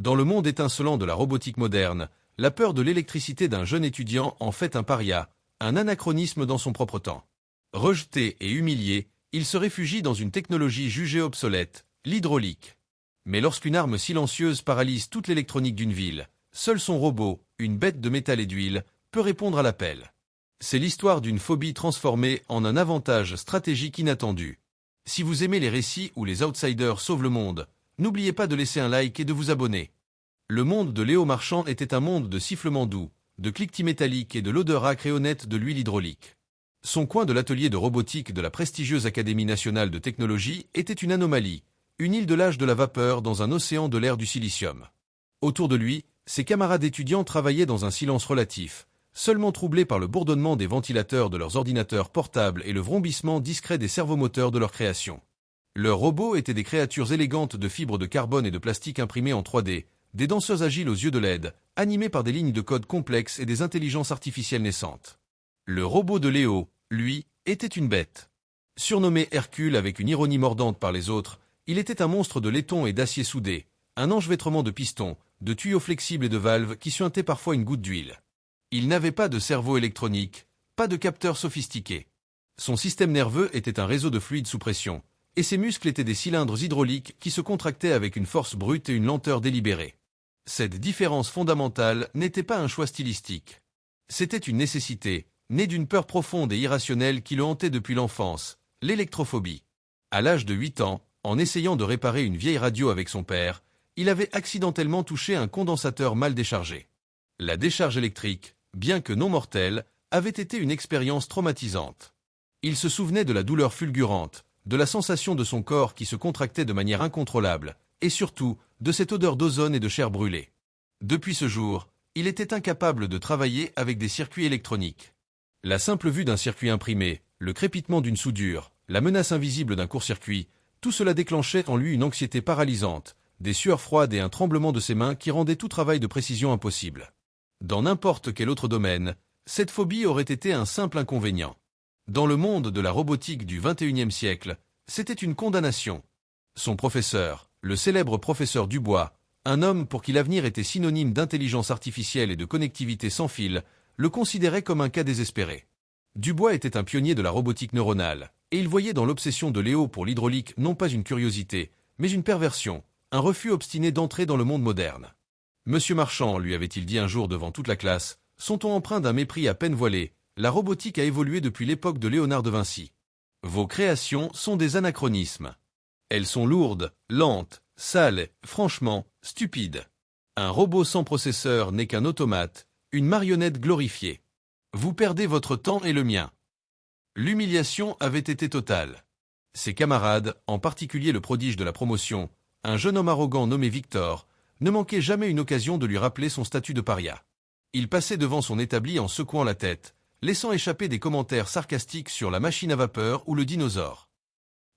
Dans le monde étincelant de la robotique moderne, la peur de l'électricité d'un jeune étudiant en fait un paria, un anachronisme dans son propre temps. Rejeté et humilié, il se réfugie dans une technologie jugée obsolète, l'hydraulique. Mais lorsqu'une arme silencieuse paralyse toute l'électronique d'une ville, seul son robot, une bête de métal et d'huile, peut répondre à l'appel. C'est l'histoire d'une phobie transformée en un avantage stratégique inattendu. Si vous aimez les récits où les outsiders sauvent le monde, n'oubliez pas de laisser un like et de vous abonner. Le monde de Léo Marchand était un monde de sifflements doux, de cliquetis métalliques et de l'odeur âcre et honnête de l'huile hydraulique. Son coin de l'atelier de robotique de la prestigieuse Académie nationale de technologie était une anomalie, une île de l'âge de la vapeur dans un océan de l'ère du silicium. Autour de lui, ses camarades étudiants travaillaient dans un silence relatif, seulement troublés par le bourdonnement des ventilateurs de leurs ordinateurs portables et le vrombissement discret des servomoteurs de leur création. Leurs robots étaient des créatures élégantes de fibres de carbone et de plastique imprimées en 3D, des danseuses agiles aux yeux de LED, animées par des lignes de code complexes et des intelligences artificielles naissantes. Le robot de Léo, lui, était une bête. Surnommé Hercule avec une ironie mordante par les autres, il était un monstre de laiton et d'acier soudé, un enchevêtrement de pistons, de tuyaux flexibles et de valves qui suintaient parfois une goutte d'huile. Il n'avait pas de cerveau électronique, pas de capteurs sophistiqués. Son système nerveux était un réseau de fluides sous pression, et ses muscles étaient des cylindres hydrauliques qui se contractaient avec une force brute et une lenteur délibérée. Cette différence fondamentale n'était pas un choix stylistique. C'était une nécessité, née d'une peur profonde et irrationnelle qui le hantait depuis l'enfance, l'électrophobie. À l'âge de 8 ans, en essayant de réparer une vieille radio avec son père, il avait accidentellement touché un condensateur mal déchargé. La décharge électrique, bien que non mortelle, avait été une expérience traumatisante. Il se souvenait de la douleur fulgurante, de la sensation de son corps qui se contractait de manière incontrôlable, et surtout, de cette odeur d'ozone et de chair brûlée. Depuis ce jour, il était incapable de travailler avec des circuits électroniques. La simple vue d'un circuit imprimé, le crépitement d'une soudure, la menace invisible d'un court-circuit, tout cela déclenchait en lui une anxiété paralysante, des sueurs froides et un tremblement de ses mains qui rendaient tout travail de précision impossible. Dans n'importe quel autre domaine, cette phobie aurait été un simple inconvénient. Dans le monde de la robotique du XXIe siècle, c'était une condamnation. Son professeur, le célèbre professeur Dubois, un homme pour qui l'avenir était synonyme d'intelligence artificielle et de connectivité sans fil, le considérait comme un cas désespéré. Dubois était un pionnier de la robotique neuronale, et il voyait dans l'obsession de Léo pour l'hydraulique non pas une curiosité, mais une perversion, un refus obstiné d'entrer dans le monde moderne. Monsieur Marchand, lui avait-il dit un jour devant toute la classe, son ton empreint d'un mépris à peine voilé, la robotique a évolué depuis l'époque de Léonard de Vinci. Vos créations sont des anachronismes. Elles sont lourdes, lentes, sales, franchement, stupides. Un robot sans processeur n'est qu'un automate, une marionnette glorifiée. Vous perdez votre temps et le mien. L'humiliation avait été totale. Ses camarades, en particulier le prodige de la promotion, un jeune homme arrogant nommé Victor, ne manquaient jamais une occasion de lui rappeler son statut de paria. Il passait devant son établi en secouant la tête, laissant échapper des commentaires sarcastiques sur la machine à vapeur ou le dinosaure.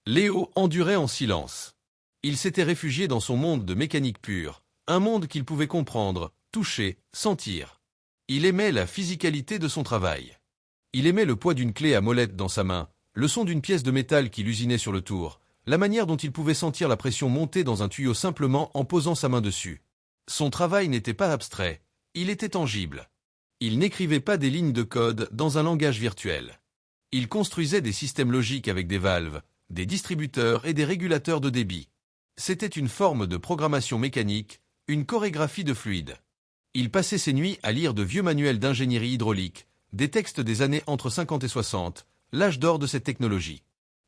Léo endurait en silence. Il s'était réfugié dans son monde de mécanique pure, un monde qu'il pouvait comprendre, toucher, sentir. Il aimait la physicalité de son travail. Il aimait le poids d'une clé à molette dans sa main, le son d'une pièce de métal qui l'usinait sur le tour, la manière dont il pouvait sentir la pression monter dans un tuyau simplement en posant sa main dessus. Son travail n'était pas abstrait, il était tangible. Il n'écrivait pas des lignes de code dans un langage virtuel. Il construisait des systèmes logiques avec des valves, des distributeurs et des régulateurs de débit. C'était une forme de programmation mécanique, une chorégraphie de fluide. Il passait ses nuits à lire de vieux manuels d'ingénierie hydraulique, des textes des années entre 50 et 60, l'âge d'or de cette technologie.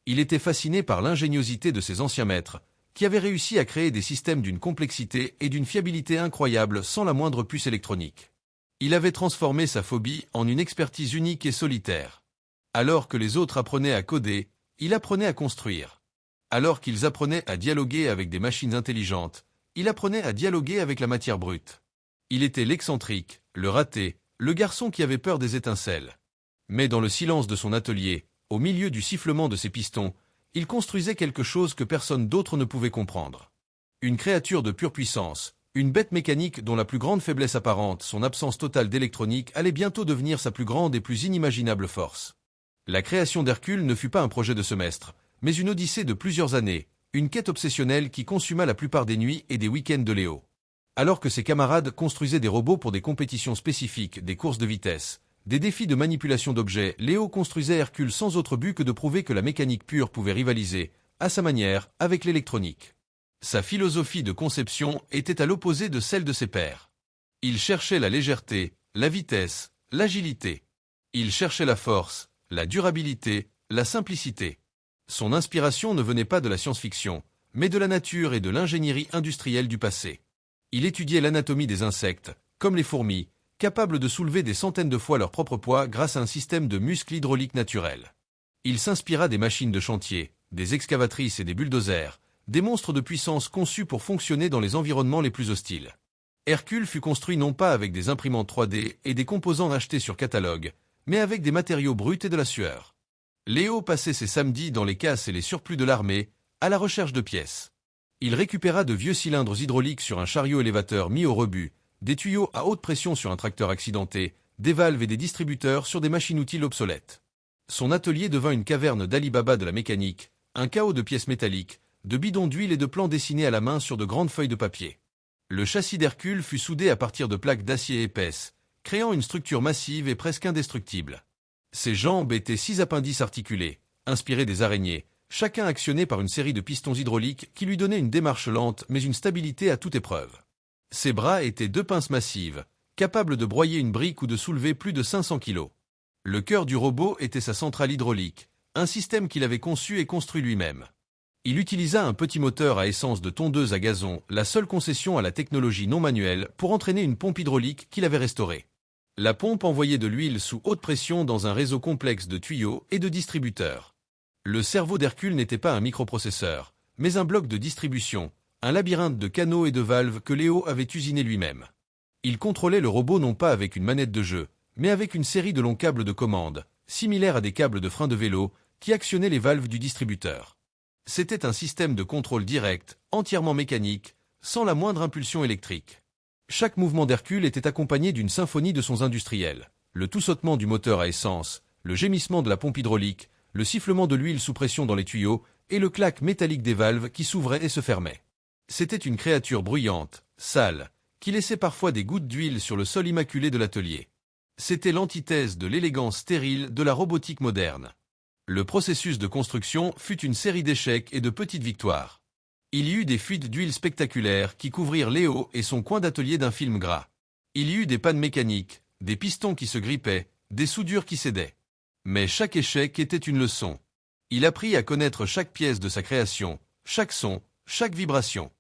Il était fasciné par l'ingéniosité de ses anciens maîtres, qui avaient réussi à créer des systèmes d'une complexité et d'une fiabilité incroyables sans la moindre puce électronique. Il avait transformé sa phobie en une expertise unique et solitaire. Alors que les autres apprenaient à coder, il apprenait à construire. Alors qu'ils apprenaient à dialoguer avec des machines intelligentes, il apprenait à dialoguer avec la matière brute. Il était l'excentrique, le raté, le garçon qui avait peur des étincelles. Mais dans le silence de son atelier, au milieu du sifflement de ses pistons, il construisait quelque chose que personne d'autre ne pouvait comprendre. Une créature de pure puissance, une bête mécanique dont la plus grande faiblesse apparente, son absence totale d'électronique, allait bientôt devenir sa plus grande et plus inimaginable force. La création d'Hercule ne fut pas un projet de semestre, mais une odyssée de plusieurs années, une quête obsessionnelle qui consuma la plupart des nuits et des week-ends de Léo. Alors que ses camarades construisaient des robots pour des compétitions spécifiques, des courses de vitesse, des défis de manipulation d'objets, Léo construisait Hercule sans autre but que de prouver que la mécanique pure pouvait rivaliser, à sa manière, avec l'électronique. Sa philosophie de conception était à l'opposé de celle de ses pairs. Il cherchait la légèreté, la vitesse, l'agilité. Il cherchait la force, la durabilité, la simplicité. Son inspiration ne venait pas de la science-fiction, mais de la nature et de l'ingénierie industrielle du passé. Il étudiait l'anatomie des insectes, comme les fourmis, capables de soulever des centaines de fois leur propre poids grâce à un système de muscles hydrauliques naturels. Il s'inspira des machines de chantier, des excavatrices et des bulldozers, des monstres de puissance conçus pour fonctionner dans les environnements les plus hostiles. Hercule fut construit non pas avec des imprimantes 3D et des composants achetés sur catalogue, mais avec des matériaux bruts et de la sueur. Léo passait ses samedis dans les casses et les surplus de l'armée, à la recherche de pièces. Il récupéra de vieux cylindres hydrauliques sur un chariot élévateur mis au rebut, des tuyaux à haute pression sur un tracteur accidenté, des valves et des distributeurs sur des machines-outils obsolètes. Son atelier devint une caverne d'Ali Baba de la mécanique, un chaos de pièces métalliques, de bidons d'huile et de plans dessinés à la main sur de grandes feuilles de papier. Le châssis d'Hercule fut soudé à partir de plaques d'acier épaisses, créant une structure massive et presque indestructible. Ses jambes étaient 6 appendices articulés, inspirés des araignées, chacun actionné par une série de pistons hydrauliques qui lui donnaient une démarche lente mais une stabilité à toute épreuve. Ses bras étaient 2 pinces massives, capables de broyer une brique ou de soulever plus de 500 kilos. Le cœur du robot était sa centrale hydraulique, un système qu'il avait conçu et construit lui-même. Il utilisa un petit moteur à essence de tondeuse à gazon, la seule concession à la technologie non manuelle, pour entraîner une pompe hydraulique qu'il avait restaurée. La pompe envoyait de l'huile sous haute pression dans un réseau complexe de tuyaux et de distributeurs. Le cerveau d'Hercule n'était pas un microprocesseur, mais un bloc de distribution, un labyrinthe de canaux et de valves que Léo avait usiné lui-même. Il contrôlait le robot non pas avec une manette de jeu, mais avec une série de longs câbles de commande, similaires à des câbles de frein de vélo, qui actionnaient les valves du distributeur. C'était un système de contrôle direct, entièrement mécanique, sans la moindre impulsion électrique. Chaque mouvement d'Hercule était accompagné d'une symphonie de sons industriels. Le tout sautement du moteur à essence, le gémissement de la pompe hydraulique, le sifflement de l'huile sous pression dans les tuyaux et le clac métallique des valves qui s'ouvraient et se fermaient. C'était une créature bruyante, sale, qui laissait parfois des gouttes d'huile sur le sol immaculé de l'atelier. C'était l'antithèse de l'élégance stérile de la robotique moderne. Le processus de construction fut une série d'échecs et de petites victoires. Il y eut des fuites d'huile spectaculaires qui couvrirent Léo et son coin d'atelier d'un film gras. Il y eut des pannes mécaniques, des pistons qui se grippaient, des soudures qui cédaient. Mais chaque échec était une leçon. Il apprit à connaître chaque pièce de sa création, chaque son, chaque vibration.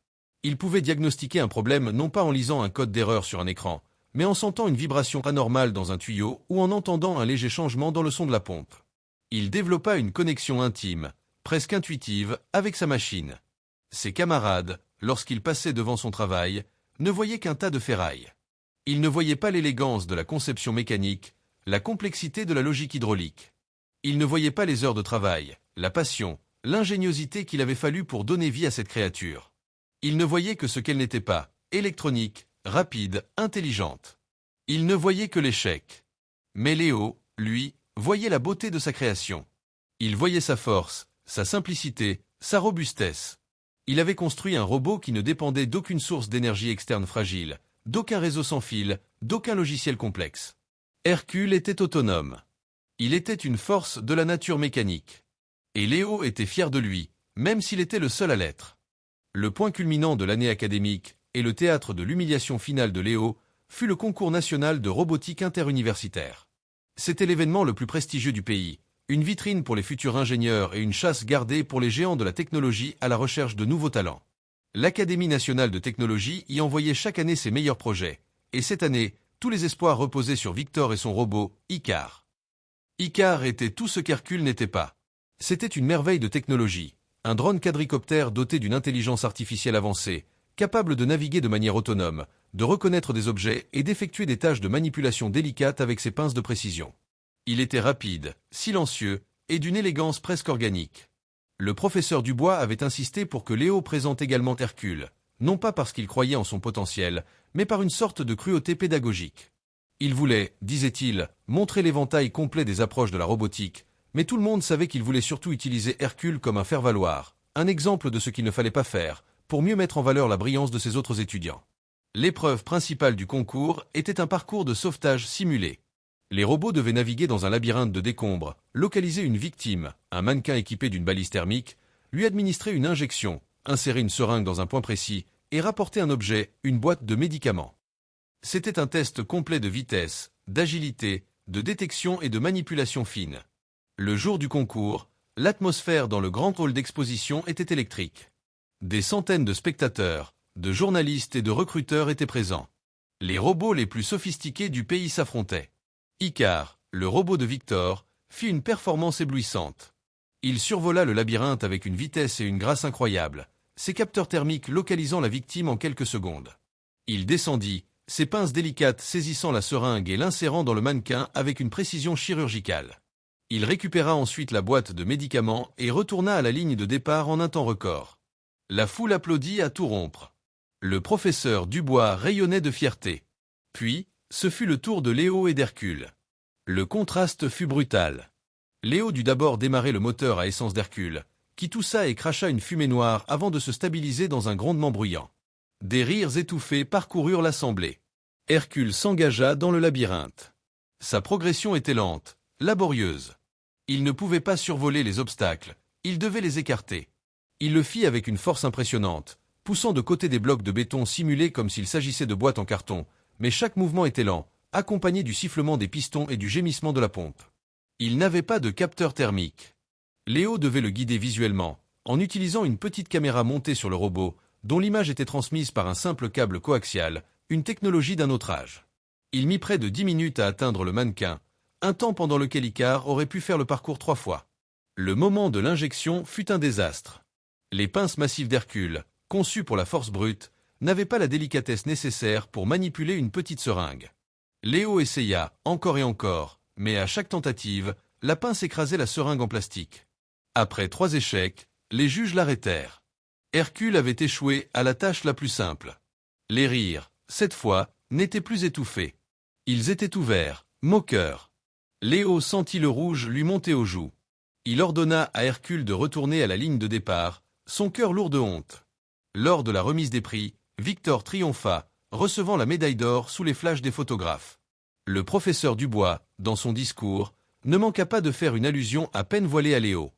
Il pouvait diagnostiquer un problème non pas en lisant un code d'erreur sur un écran, mais en sentant une vibration anormale dans un tuyau ou en entendant un léger changement dans le son de la pompe. Il développa une connexion intime, presque intuitive, avec sa machine. Ses camarades, lorsqu'ils passaient devant son travail, ne voyaient qu'un tas de ferraille. Ils ne voyaient pas l'élégance de la conception mécanique, la complexité de la logique hydraulique. Ils ne voyaient pas les heures de travail, la passion, l'ingéniosité qu'il avait fallu pour donner vie à cette créature. Ils ne voyaient que ce qu'elle n'était pas, électronique, rapide, intelligente. Ils ne voyaient que l'échec. Mais Léo, lui, voyait la beauté de sa création. Il voyait sa force, sa simplicité, sa robustesse. Il avait construit un robot qui ne dépendait d'aucune source d'énergie externe fragile, d'aucun réseau sans fil, d'aucun logiciel complexe. Hercule était autonome. Il était une force de la nature mécanique. Et Léo était fier de lui, même s'il était le seul à l'être. Le point culminant de l'année académique et le théâtre de l'humiliation finale de Léo fut le concours national de robotique interuniversitaire. C'était l'événement le plus prestigieux du pays, une vitrine pour les futurs ingénieurs et une chasse gardée pour les géants de la technologie à la recherche de nouveaux talents. L'Académie nationale de technologie y envoyait chaque année ses meilleurs projets, et cette année, tous les espoirs reposaient sur Victor et son robot, Icare. Icare était tout ce qu'Hercule n'était pas. C'était une merveille de technologie, un drone quadricoptère doté d'une intelligence artificielle avancée, capable de naviguer de manière autonome, de reconnaître des objets et d'effectuer des tâches de manipulation délicates avec ses pinces de précision. Il était rapide, silencieux et d'une élégance presque organique. Le professeur Dubois avait insisté pour que Léo présente également Hercule, non pas parce qu'il croyait en son potentiel, mais par une sorte de cruauté pédagogique. Il voulait, disait-il, montrer l'éventail complet des approches de la robotique, mais tout le monde savait qu'il voulait surtout utiliser Hercule comme un faire-valoir, un exemple de ce qu'il ne fallait pas faire, pour mieux mettre en valeur la brillance de ses autres étudiants. L'épreuve principale du concours était un parcours de sauvetage simulé. Les robots devaient naviguer dans un labyrinthe de décombres, localiser une victime, un mannequin équipé d'une balise thermique, lui administrer une injection, insérer une seringue dans un point précis et rapporter un objet, une boîte de médicaments. C'était un test complet de vitesse, d'agilité, de détection et de manipulation fine. Le jour du concours, l'atmosphère dans le grand hall d'exposition était électrique. Des centaines de spectateurs, de journalistes et de recruteurs étaient présents. Les robots les plus sophistiqués du pays s'affrontaient. Icar, le robot de Victor, fit une performance éblouissante. Il survola le labyrinthe avec une vitesse et une grâce incroyables, ses capteurs thermiques localisant la victime en quelques secondes. Il descendit, ses pinces délicates saisissant la seringue et l'insérant dans le mannequin avec une précision chirurgicale. Il récupéra ensuite la boîte de médicaments et retourna à la ligne de départ en un temps record. La foule applaudit à tout rompre. Le professeur Dubois rayonnait de fierté. Puis, ce fut le tour de Léo et d'Hercule. Le contraste fut brutal. Léo dut d'abord démarrer le moteur à essence d'Hercule, qui toussa et cracha une fumée noire avant de se stabiliser dans un grondement bruyant. Des rires étouffés parcoururent l'assemblée. Hercule s'engagea dans le labyrinthe. Sa progression était lente, laborieuse. Il ne pouvait pas survoler les obstacles, il devait les écarter. Il le fit avec une force impressionnante, poussant de côté des blocs de béton simulés comme s'il s'agissait de boîtes en carton, mais chaque mouvement était lent, accompagné du sifflement des pistons et du gémissement de la pompe. Il n'avait pas de capteur thermique. Léo devait le guider visuellement, en utilisant une petite caméra montée sur le robot, dont l'image était transmise par un simple câble coaxial, une technologie d'un autre âge. Il mit près de 10 minutes à atteindre le mannequin, un temps pendant lequel Icar aurait pu faire le parcours 3 fois. Le moment de l'injection fut un désastre. Les pinces massives d'Hercule, conçues pour la force brute, n'avaient pas la délicatesse nécessaire pour manipuler une petite seringue. Léo essaya, encore et encore, mais à chaque tentative, la pince écrasait la seringue en plastique. Après 3 échecs, les juges l'arrêtèrent. Hercule avait échoué à la tâche la plus simple. Les rires, cette fois, n'étaient plus étouffés. Ils étaient ouverts, moqueurs. Léo sentit le rouge lui monter aux joues. Il ordonna à Hercule de retourner à la ligne de départ, son cœur lourd de honte. Lors de la remise des prix, Victor triompha, recevant la médaille d'or sous les flashs des photographes. Le professeur Dubois, dans son discours, ne manqua pas de faire une allusion à peine voilée à Léo.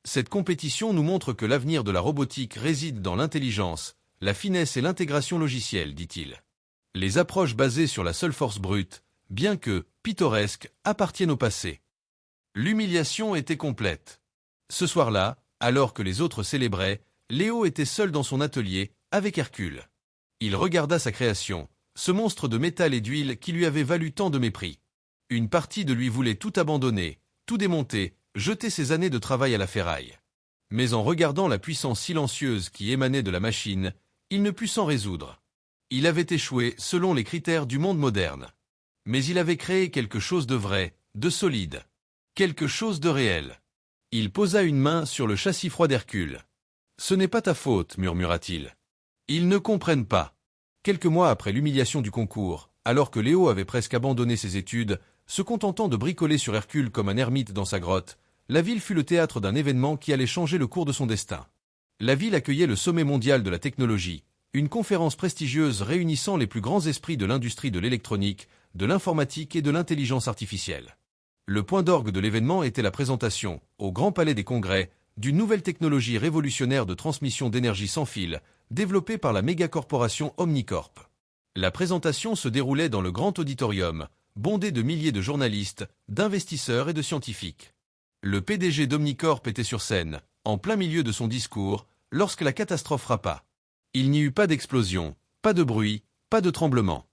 Cette compétition nous montre que l'avenir de la robotique réside dans l'intelligence, la finesse et l'intégration logicielle, dit-il. Les approches basées sur la seule force brute, bien que pittoresques, appartiennent au passé. L'humiliation était complète. Ce soir-là, alors que les autres célébraient, Léo était seul dans son atelier, avec Hercule. Il regarda sa création, ce monstre de métal et d'huile qui lui avait valu tant de mépris. Une partie de lui voulait tout abandonner, tout démonter, jeter ses années de travail à la ferraille. Mais en regardant la puissance silencieuse qui émanait de la machine, il ne put s'en résoudre. Il avait échoué selon les critères du monde moderne. Mais il avait créé quelque chose de vrai, de solide. Quelque chose de réel. Il posa une main sur le châssis froid d'Hercule. « Ce n'est pas ta faute, murmura-t-il. Ils ne comprennent pas. » Quelques mois après l'humiliation du concours, alors que Léo avait presque abandonné ses études, se contentant de bricoler sur Hercule comme un ermite dans sa grotte, la ville fut le théâtre d'un événement qui allait changer le cours de son destin. La ville accueillait le sommet mondial de la technologie, une conférence prestigieuse réunissant les plus grands esprits de l'industrie de l'électronique, de l'informatique et de l'intelligence artificielle. Le point d'orgue de l'événement était la présentation, au Grand Palais des Congrès, d'une nouvelle technologie révolutionnaire de transmission d'énergie sans fil, développée par la mégacorporation Omnicorp. La présentation se déroulait dans le grand auditorium, bondé de milliers de journalistes, d'investisseurs et de scientifiques. Le PDG d'Omnicorp était sur scène, en plein milieu de son discours, lorsque la catastrophe frappa. Il n'y eut pas d'explosion, pas de bruit, pas de tremblement.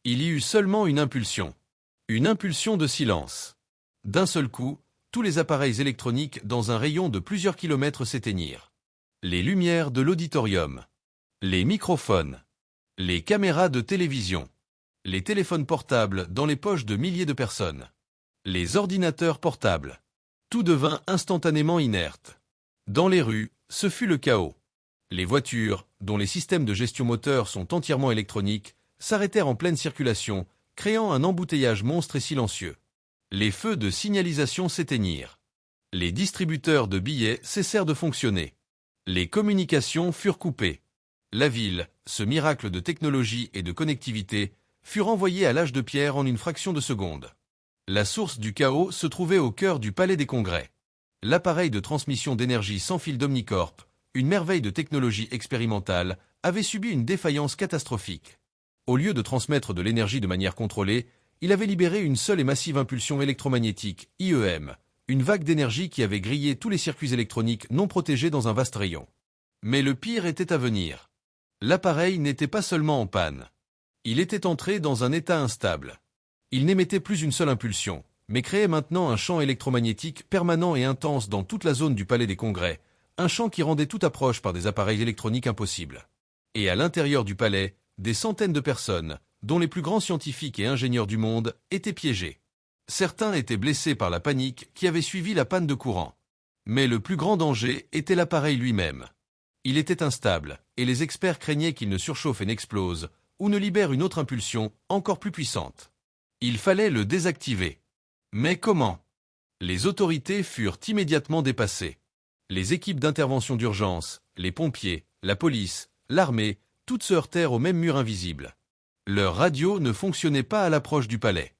Il y eut seulement une impulsion. Une impulsion de silence. D'un seul coup, tous les appareils électroniques dans un rayon de plusieurs kilomètres s'éteignirent. Les lumières de l'auditorium. Les microphones. Les caméras de télévision. Les téléphones portables dans les poches de milliers de personnes. Les ordinateurs portables. Tout devint instantanément inerte. Dans les rues, ce fut le chaos. Les voitures, dont les systèmes de gestion moteur sont entièrement électroniques, s'arrêtèrent en pleine circulation, créant un embouteillage monstre et silencieux. Les feux de signalisation s'éteignirent. Les distributeurs de billets cessèrent de fonctionner. Les communications furent coupées. La ville, ce miracle de technologie et de connectivité, fut renvoyée à l'âge de pierre en une fraction de seconde. La source du chaos se trouvait au cœur du Palais des Congrès. L'appareil de transmission d'énergie sans fil d'Omnicorp, une merveille de technologie expérimentale, avait subi une défaillance catastrophique. Au lieu de transmettre de l'énergie de manière contrôlée, il avait libéré une seule et massive impulsion électromagnétique, IEM, une vague d'énergie qui avait grillé tous les circuits électroniques non protégés dans un vaste rayon. Mais le pire était à venir. L'appareil n'était pas seulement en panne. Il était entré dans un état instable. Il n'émettait plus une seule impulsion, mais créait maintenant un champ électromagnétique permanent et intense dans toute la zone du Palais des Congrès, un champ qui rendait toute approche par des appareils électroniques impossible. Et à l'intérieur du palais, des centaines de personnes, dont les plus grands scientifiques et ingénieurs du monde, étaient piégés. Certains étaient blessés par la panique qui avait suivi la panne de courant. Mais le plus grand danger était l'appareil lui-même. Il était instable, et les experts craignaient qu'il ne surchauffe et n'explose, ou ne libère une autre impulsion, encore plus puissante. Il fallait le désactiver. Mais comment? Les autorités furent immédiatement dépassées. Les équipes d'intervention d'urgence, les pompiers, la police, l'armée, toutes se heurtèrent au même mur invisible. Leurs radios ne fonctionnaient pas à l'approche du palais.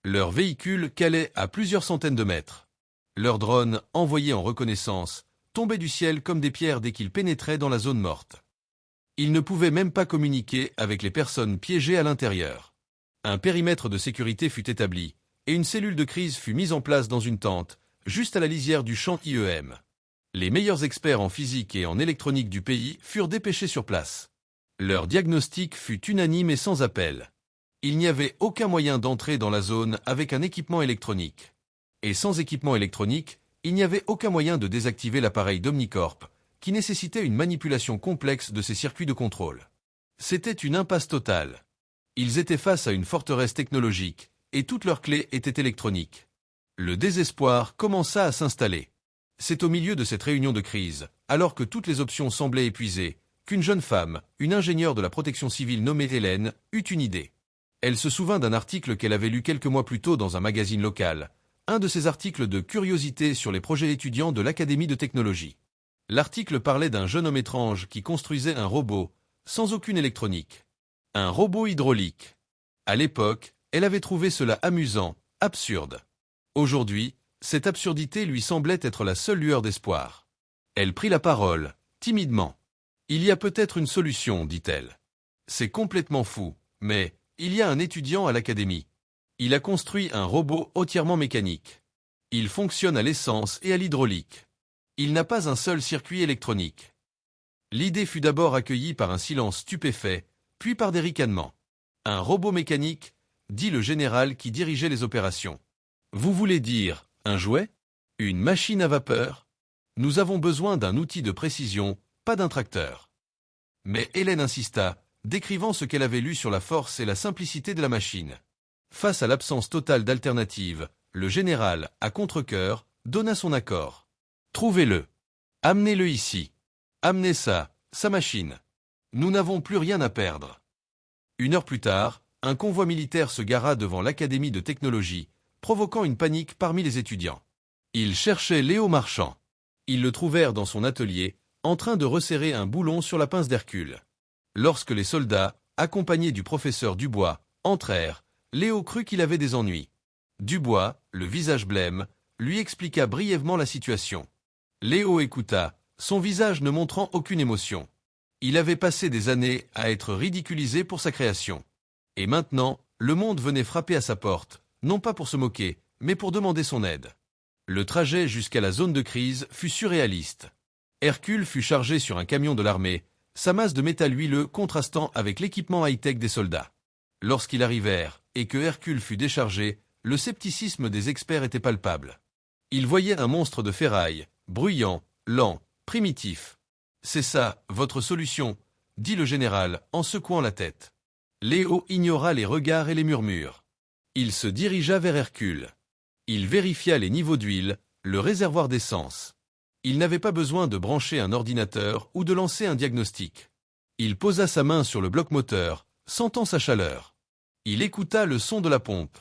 Leurs véhicules calaient à plusieurs centaines de mètres. Leurs drones, envoyés en reconnaissance, tombaient du ciel comme des pierres dès qu'ils pénétraient dans la zone morte. Ils ne pouvaient même pas communiquer avec les personnes piégées à l'intérieur. Un périmètre de sécurité fut établi, et une cellule de crise fut mise en place dans une tente, juste à la lisière du champ IEM. Les meilleurs experts en physique et en électronique du pays furent dépêchés sur place. Leur diagnostic fut unanime et sans appel. Il n'y avait aucun moyen d'entrer dans la zone avec un équipement électronique. Et sans équipement électronique, il n'y avait aucun moyen de désactiver l'appareil d'Omnicorp, qui nécessitait une manipulation complexe de ses circuits de contrôle. C'était une impasse totale. Ils étaient face à une forteresse technologique, et toutes leurs clés étaient électroniques. Le désespoir commença à s'installer. C'est au milieu de cette réunion de crise, alors que toutes les options semblaient épuisées, qu'une jeune femme, une ingénieure de la protection civile nommée Hélène, eut une idée. Elle se souvint d'un article qu'elle avait lu quelques mois plus tôt dans un magazine local, un de ces articles de curiosité sur les projets étudiants de l'Académie de technologie. L'article parlait d'un jeune homme étrange qui construisait un robot, sans aucune électronique. Un robot hydraulique. À l'époque, elle avait trouvé cela amusant, absurde. Aujourd'hui, cette absurdité lui semblait être la seule lueur d'espoir. Elle prit la parole, timidement. « Il y a peut-être une solution, dit-elle. C'est complètement fou, mais il y a un étudiant à l'académie. Il a construit un robot entièrement mécanique. Il fonctionne à l'essence et à l'hydraulique. Il n'a pas un seul circuit électronique. » L'idée fut d'abord accueillie par un silence stupéfait, puis par des ricanements. « Un robot mécanique ?» dit le général qui dirigeait les opérations. « Vous voulez dire un jouet? Une machine à vapeur? Nous avons besoin d'un outil de précision, pas d'un tracteur. » Mais Hélène insista, décrivant ce qu'elle avait lu sur la force et la simplicité de la machine. Face à l'absence totale d'alternative, le général, à contre-cœur, donna son accord. « Trouvez-le. Amenez-le ici. Amenez ça, sa machine. Nous n'avons plus rien à perdre. » Une heure plus tard, un convoi militaire se gara devant l'Académie de technologie, provoquant une panique parmi les étudiants. Ils cherchaient Léo Marchand. Ils le trouvèrent dans son atelier, en train de resserrer un boulon sur la pince d'Hercule. Lorsque les soldats, accompagnés du professeur Dubois, entrèrent, Léo crut qu'il avait des ennuis. Dubois, le visage blême, lui expliqua brièvement la situation. Léo écouta, son visage ne montrant aucune émotion. Il avait passé des années à être ridiculisé pour sa création. Et maintenant, le monde venait frapper à sa porte, non pas pour se moquer, mais pour demander son aide. Le trajet jusqu'à la zone de crise fut surréaliste. Hercule fut chargé sur un camion de l'armée, sa masse de métal huileux contrastant avec l'équipement high-tech des soldats. Lorsqu'ils arrivèrent, et que Hercule fut déchargé, le scepticisme des experts était palpable. Ils voyaient un monstre de ferraille, bruyant, lent, primitif. « C'est ça, votre solution, » dit le général, en secouant la tête. Léo ignora les regards et les murmures. Il se dirigea vers Hercule. Il vérifia les niveaux d'huile, le réservoir d'essence. Il n'avait pas besoin de brancher un ordinateur ou de lancer un diagnostic. Il posa sa main sur le bloc moteur, sentant sa chaleur. Il écouta le son de la pompe.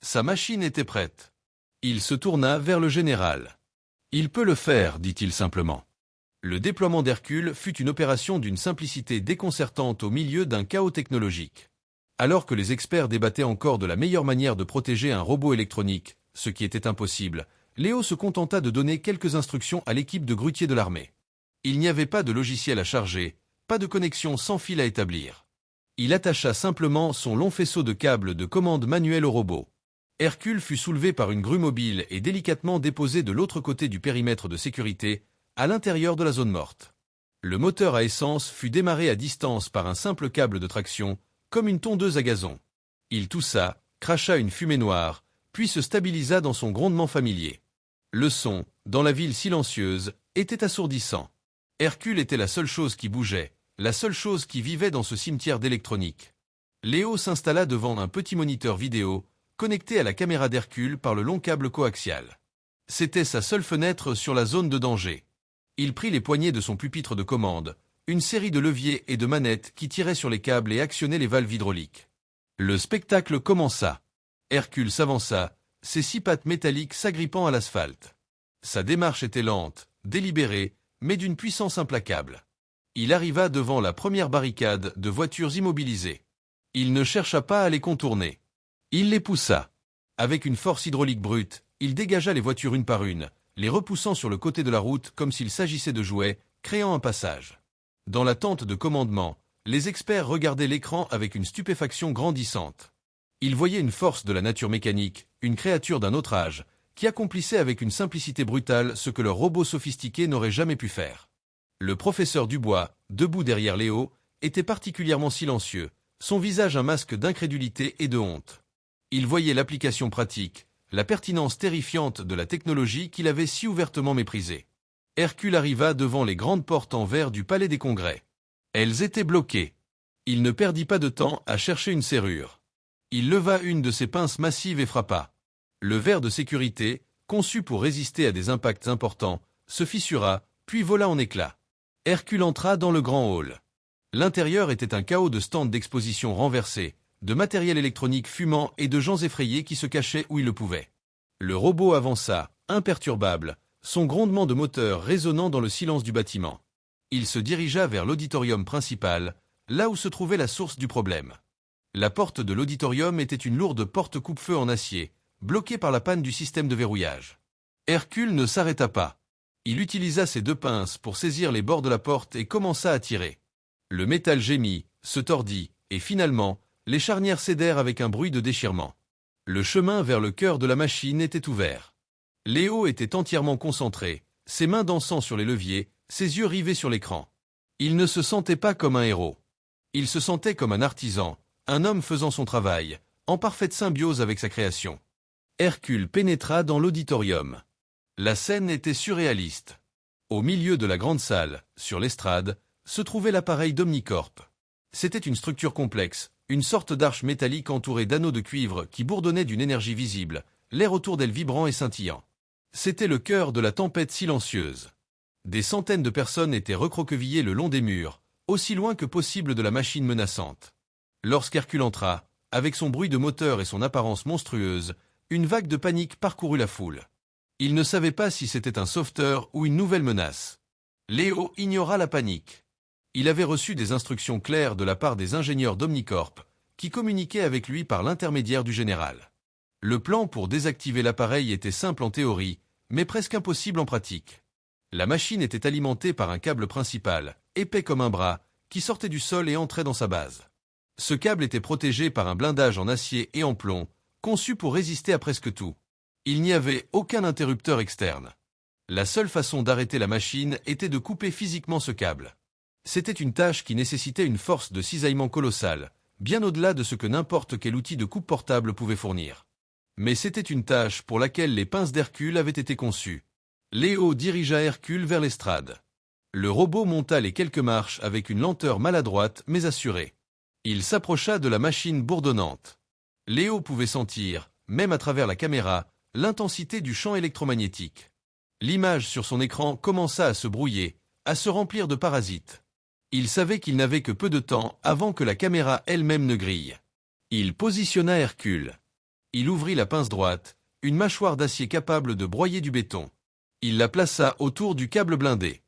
Sa machine était prête. Il se tourna vers le général. « Il peut le faire, dit-il simplement. » Le déploiement d'Hercule fut une opération d'une simplicité déconcertante au milieu d'un chaos technologique. Alors que les experts débattaient encore de la meilleure manière de protéger un robot électronique, ce qui était impossible, Léo se contenta de donner quelques instructions à l'équipe de grutiers de l'armée. Il n'y avait pas de logiciel à charger, pas de connexion sans fil à établir. Il attacha simplement son long faisceau de câbles de commande manuelle au robot. Hercule fut soulevé par une grue mobile et délicatement déposé de l'autre côté du périmètre de sécurité, à l'intérieur de la zone morte. Le moteur à essence fut démarré à distance par un simple câble de traction, comme une tondeuse à gazon. Il toussa, cracha une fumée noire, puis se stabilisa dans son grondement familier. Le son, dans la ville silencieuse, était assourdissant. Hercule était la seule chose qui bougeait, la seule chose qui vivait dans ce cimetière d'électronique. Léo s'installa devant un petit moniteur vidéo, connecté à la caméra d'Hercule par le long câble coaxial. C'était sa seule fenêtre sur la zone de danger. Il prit les poignées de son pupitre de commande, une série de leviers et de manettes qui tiraient sur les câbles et actionnaient les valves hydrauliques. Le spectacle commença. Hercule s'avança, ses 6 pattes métalliques s'agrippant à l'asphalte. Sa démarche était lente, délibérée, mais d'une puissance implacable. Il arriva devant la première barricade de voitures immobilisées. Il ne chercha pas à les contourner. Il les poussa. Avec une force hydraulique brute, il dégagea les voitures une par une, les repoussant sur le côté de la route comme s'il s'agissait de jouets, créant un passage. Dans la tente de commandement, les experts regardaient l'écran avec une stupéfaction grandissante. Ils voyaient une force de la nature mécanique, une créature d'un autre âge, qui accomplissait avec une simplicité brutale ce que leurs robots sophistiqués n'auraient jamais pu faire. Le professeur Dubois, debout derrière Léo, était particulièrement silencieux, son visage un masque d'incrédulité et de honte. Il voyait l'application pratique, la pertinence terrifiante de la technologie qu'il avait si ouvertement méprisée. Hercule arriva devant les grandes portes en verre du Palais des Congrès. Elles étaient bloquées. Il ne perdit pas de temps à chercher une serrure. Il leva une de ses pinces massives et frappa. Le verre de sécurité, conçu pour résister à des impacts importants, se fissura, puis vola en éclats. Hercule entra dans le grand hall. L'intérieur était un chaos de stands d'exposition renversés, de matériel électronique fumant et de gens effrayés qui se cachaient où ils le pouvaient. Le robot avança, imperturbable, son grondement de moteur résonnant dans le silence du bâtiment. Il se dirigea vers l'auditorium principal, là où se trouvait la source du problème. La porte de l'auditorium était une lourde porte coupe-feu en acier, bloquée par la panne du système de verrouillage. Hercule ne s'arrêta pas. Il utilisa ses 2 pinces pour saisir les bords de la porte et commença à tirer. Le métal gémit, se tordit, et finalement, les charnières cédèrent avec un bruit de déchirement. Le chemin vers le cœur de la machine était ouvert. Léo était entièrement concentré, ses mains dansant sur les leviers, ses yeux rivés sur l'écran. Il ne se sentait pas comme un héros. Il se sentait comme un artisan, un homme faisant son travail, en parfaite symbiose avec sa création. Hercule pénétra dans l'auditorium. La scène était surréaliste. Au milieu de la grande salle, sur l'estrade, se trouvait l'appareil d'Omnicorp. C'était une structure complexe, une sorte d'arche métallique entourée d'anneaux de cuivre qui bourdonnaient d'une énergie visible, l'air autour d'elle vibrant et scintillant. C'était le cœur de la tempête silencieuse. Des centaines de personnes étaient recroquevillées le long des murs, aussi loin que possible de la machine menaçante. Lorsqu'Hercule entra, avec son bruit de moteur et son apparence monstrueuse, une vague de panique parcourut la foule. Il ne savait pas si c'était un sauveteur ou une nouvelle menace. Léo ignora la panique. Il avait reçu des instructions claires de la part des ingénieurs d'Omnicorp, qui communiquaient avec lui par l'intermédiaire du général. Le plan pour désactiver l'appareil était simple en théorie, mais presque impossible en pratique. La machine était alimentée par un câble principal, épais comme un bras, qui sortait du sol et entrait dans sa base. Ce câble était protégé par un blindage en acier et en plomb, conçu pour résister à presque tout. Il n'y avait aucun interrupteur externe. La seule façon d'arrêter la machine était de couper physiquement ce câble. C'était une tâche qui nécessitait une force de cisaillement colossale, bien au-delà de ce que n'importe quel outil de coupe portable pouvait fournir. Mais c'était une tâche pour laquelle les pinces d'Hercule avaient été conçues. Léo dirigea Hercule vers l'estrade. Le robot monta les quelques marches avec une lenteur maladroite mais assurée. Il s'approcha de la machine bourdonnante. Léo pouvait sentir, même à travers la caméra, l'intensité du champ électromagnétique. L'image sur son écran commença à se brouiller, à se remplir de parasites. Il savait qu'il n'avait que peu de temps avant que la caméra elle-même ne grille. Il positionna Hercule. Il ouvrit la pince droite, une mâchoire d'acier capable de broyer du béton. Il la plaça autour du câble blindé.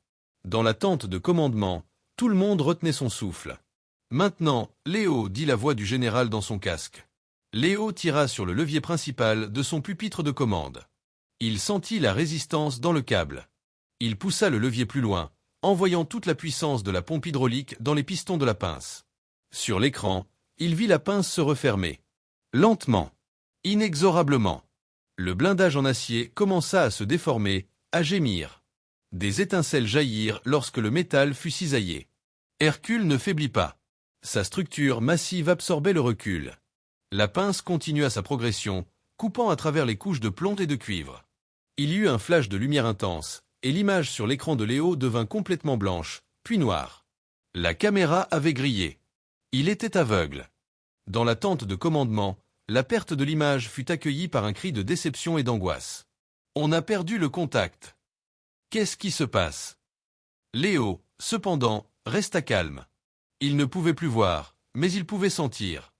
Dans la tente de commandement, tout le monde retenait son souffle. « Maintenant, Léo » dit la voix du général dans son casque. Léo tira sur le levier principal de son pupitre de commande. Il sentit la résistance dans le câble. Il poussa le levier plus loin, envoyant toute la puissance de la pompe hydraulique dans les pistons de la pince. Sur l'écran, il vit la pince se refermer. Lentement, inexorablement. Le blindage en acier commença à se déformer, à gémir. Des étincelles jaillirent lorsque le métal fut cisaillé. Hercule ne faiblit pas. Sa structure massive absorbait le recul. La pince continua sa progression, coupant à travers les couches de plomb et de cuivre. Il y eut un flash de lumière intense, et l'image sur l'écran de Léo devint complètement blanche, puis noire. La caméra avait grillé. Il était aveugle. Dans la tente de commandement, la perte de l'image fut accueillie par un cri de déception et d'angoisse. On a perdu le contact. Qu'est-ce qui se passe? Léo, cependant, resta calme. Il ne pouvait plus voir, mais il pouvait sentir.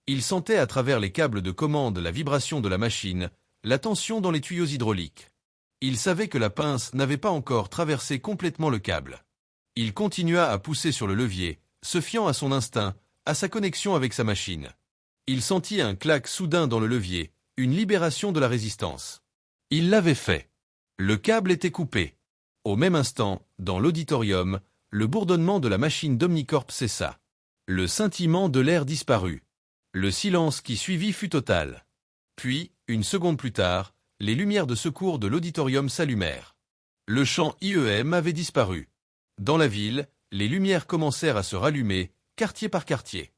Il sentait à travers les câbles de commande la vibration de la machine, la tension dans les tuyaux hydrauliques. Il savait que la pince n'avait pas encore traversé complètement le câble. Il continua à pousser sur le levier, se fiant à son instinct, à sa connexion avec sa machine. Il sentit un clac soudain dans le levier, une libération de la résistance. Il l'avait fait. Le câble était coupé. Au même instant, dans l'auditorium, le bourdonnement de la machine d'Omnicorp cessa. Le scintillement de l'air disparut. Le silence qui suivit fut total. Puis, une seconde plus tard, les lumières de secours de l'auditorium s'allumèrent. Le champ IEM avait disparu. Dans la ville, les lumières commencèrent à se rallumer, quartier par quartier.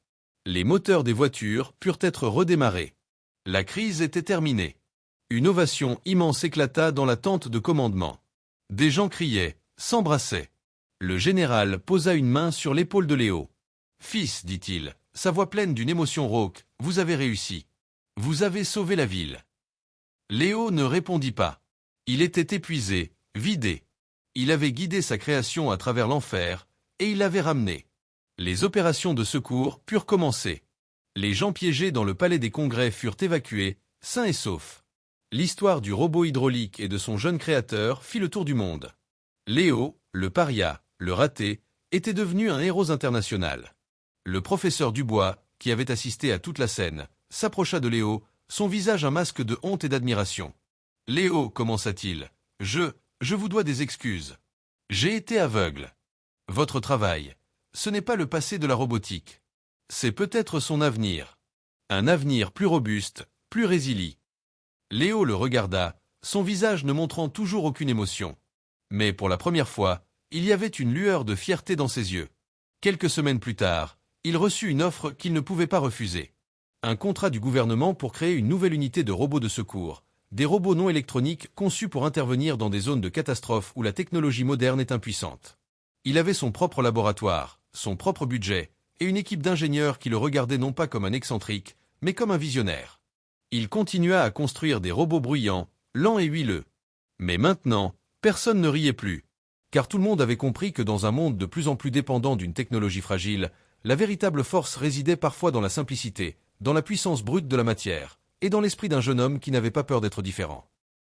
Les moteurs des voitures purent être redémarrés. La crise était terminée. Une ovation immense éclata dans la tente de commandement. Des gens criaient, s'embrassaient. Le général posa une main sur l'épaule de Léo. « Fils, dit-il, sa voix pleine d'une émotion rauque, vous avez réussi. Vous avez sauvé la ville. » Léo ne répondit pas. Il était épuisé, vidé. Il avait guidé sa création à travers l'enfer, et il l'avait ramenée. Les opérations de secours purent commencer. Les gens piégés dans le palais des congrès furent évacués, sains et saufs. L'histoire du robot hydraulique et de son jeune créateur fit le tour du monde. Léo, le paria, le raté, était devenu un héros international. Le professeur Dubois, qui avait assisté à toute la scène, s'approcha de Léo, son visage un masque de honte et d'admiration. « Léo, commença-t-il, je vous dois des excuses. J'ai été aveugle. Votre travail, ce n'est pas le passé de la robotique. C'est peut-être son avenir. Un avenir plus robuste, plus résilient. » Léo le regarda, son visage ne montrant toujours aucune émotion. Mais pour la première fois, il y avait une lueur de fierté dans ses yeux. Quelques semaines plus tard, il reçut une offre qu'il ne pouvait pas refuser. Un contrat du gouvernement pour créer une nouvelle unité de robots de secours, des robots non électroniques conçus pour intervenir dans des zones de catastrophe où la technologie moderne est impuissante. Il avait son propre laboratoire, son propre budget, et une équipe d'ingénieurs qui le regardaient non pas comme un excentrique, mais comme un visionnaire. Il continua à construire des robots bruyants, lents et huileux. Mais maintenant, personne ne riait plus. Car tout le monde avait compris que dans un monde de plus en plus dépendant d'une technologie fragile, la véritable force résidait parfois dans la simplicité, dans la puissance brute de la matière, et dans l'esprit d'un jeune homme qui n'avait pas peur d'être différent.